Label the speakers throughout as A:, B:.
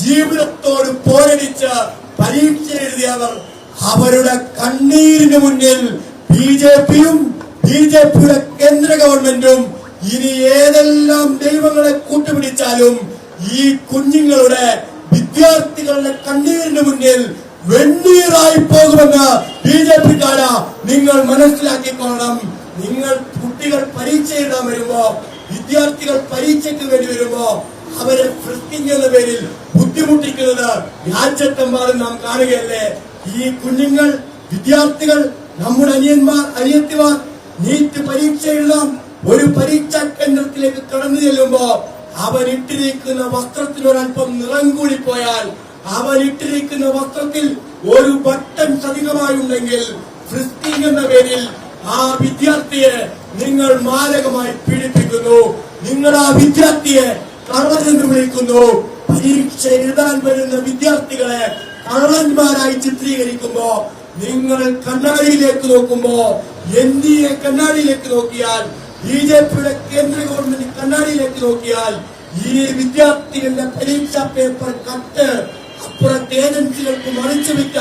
A: ജീവിതത്തോട് പോരടിച്ച് പരീക്ഷ എഴുതിയവർ അവരുടെ കണ്ണീരിന് മുന്നിൽ ബിജെപിയും ബിജെപിയുടെ കേന്ദ്ര ഗവൺമെന്റും ഇനി ഏതെല്ലാം ദൈവങ്ങളെ കൂട്ടുപിടിച്ചാലും ഈ കുഞ്ഞുങ്ങളുടെ വിദ്യാർത്ഥികളുടെ കണ്ണീരിന് മുന്നിൽ വെണ്ണീറായി പോകുമെന്ന് ബിജെപിക്കാരാ നിങ്ങൾ മനസ്സിലാക്കിക്കൊള്ളണം. നിങ്ങൾ കുട്ടികൾ പരീക്ഷ എഴുതാൻ വരുമ്പോ, വിദ്യാർത്ഥികൾ പരീക്ഷയ്ക്ക് വേണ്ടി വരുമ്പോ അവരെ ഫ്രിസ്കിംഗ് എന്ന പേരിൽ ബുദ്ധിമുട്ടിക്കുന്നത് രാജ്യത്തെമ്പാടും നാം കാണുകയല്ലേ. ഈ കുഞ്ഞുങ്ങൾ, വിദ്യാർത്ഥികൾ, നമ്മുടെ അനിയത്തിമാർ നീറ്റ് പരീക്ഷ എഴുതാം ഒരു പരീക്ഷാ കേന്ദ്രത്തിലേക്ക് കടന്നു ചെല്ലുമ്പോ അവൻ ഇട്ടിരിക്കുന്ന വസ്ത്രത്തിൽ ഒരല്പം നിറം കൂടി പോയാൽ, അവൻ ഇട്ടിരിക്കുന്ന വസ്ത്രത്തിൽ ഒരു ബട്ടൺ അധികമായി ഉണ്ടെങ്കിൽ ഫ്രിസ്കിംഗ് എന്ന പേരിൽ ആ വിദ്യാർത്ഥിയെ നിങ്ങൾ മാരകമായി പീഡിപ്പിക്കുന്നു. നിങ്ങൾ ആ വിദ്യാർത്ഥിയെ കള്ളനെന്ന് വിളിക്കുന്നു. പരീക്ഷ എഴുതാൻ വരുന്ന വിദ്യാർത്ഥികളെ കള്ളന്മാരായി ചിത്രീകരിക്കുമ്പോ, നിങ്ങൾ കണ്ണാടിയിലേക്ക് നോക്കുമ്പോ, എൻഡിഎ കണ്ണാടിയിലേക്ക് നോക്കിയാൽ, ബിജെപിയുടെ കേന്ദ്ര ഗവൺമെന്റ് കണ്ണാടിയിലേക്ക് നോക്കിയാൽ, ഈ വിദ്യാർത്ഥികളുടെ പരീക്ഷാ പേപ്പർ കട്ട് അപ്പുറത്തെ ഏജൻസികൾക്ക് മറിച്ചു വിറ്റ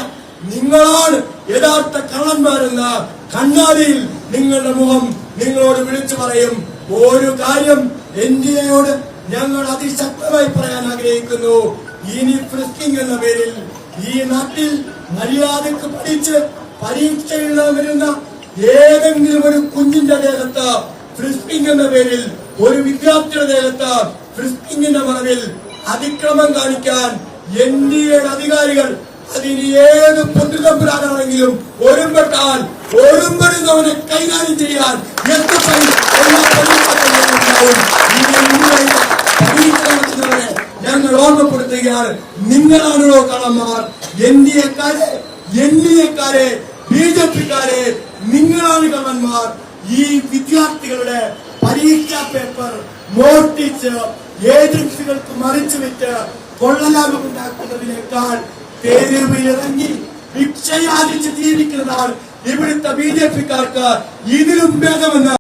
A: നിങ്ങളാണ് യഥാർത്ഥ കള്ളന്മാരെന്ന കണ്ണാടിയിൽ നിങ്ങളുടെ മുഖം നിങ്ങളോട് വിളിച്ചു പറയും. ഒരു കാര്യം എൻഡിഎയോട് ഞങ്ങൾ അതിശക്തമായി പറയാൻ ആഗ്രഹിക്കുന്നു. ഇനി ഫ്രിസ്കിംഗ് എന്ന പേരിൽ ഈ നാട്ടിൽ മര്യാദക്ക് പഠിച്ച് പരീക്ഷ എഴുതാൻ വരുന്ന ഏതെങ്കിലും ഒരു കുഞ്ഞിന്റെ ദേഹത്ത് ഫ്രിസ്കിംഗ് എന്ന പേരിൽ, ഒരു വിദ്യാർത്ഥിയുടെ ദേഹത്ത് ഫ്രിസ്കിംഗിന്റെ മറവിൽ അതിക്രമം കാണിക്കാൻ എൻഡിഎയുടെ അധികാരികൾ, അതിന് ഏത് പൊതുതമ്പുരാനാണെങ്കിലും ഒരുമ്പെട്ടാൽ ഒരുമ്പെടുന്നവനെ കൈകാര്യം ചെയ്യാൻ ഞങ്ങൾ ഓർമ്മപ്പെടുത്തുകയാണ്. നിങ്ങളാണല്ലോ കള്ളന്മാർ. എൻഡിഎക്കാരെ ബിജെപിക്കാരെ നിങ്ങളാണ് കള്ളന്മാർ. ഈ വിദ്യാർത്ഥികളുടെ പരീക്ഷാ പേപ്പർ മോഷ്ടിച്ച് ഏജൻസികൾക്ക് മറിച്ചു വിറ്റ് കൊള്ളലാഭം ഉണ്ടാക്കുന്നതിനേക്കാൾ തെരുവിലിറങ്ങി ഭിക്ഷയാചിച്ച് ജീവിക്കുന്നതാണ് ഇവിടുത്തെ ബിജെപിക്കാർക്ക് ഇതിലും ഭേദമെന്ന്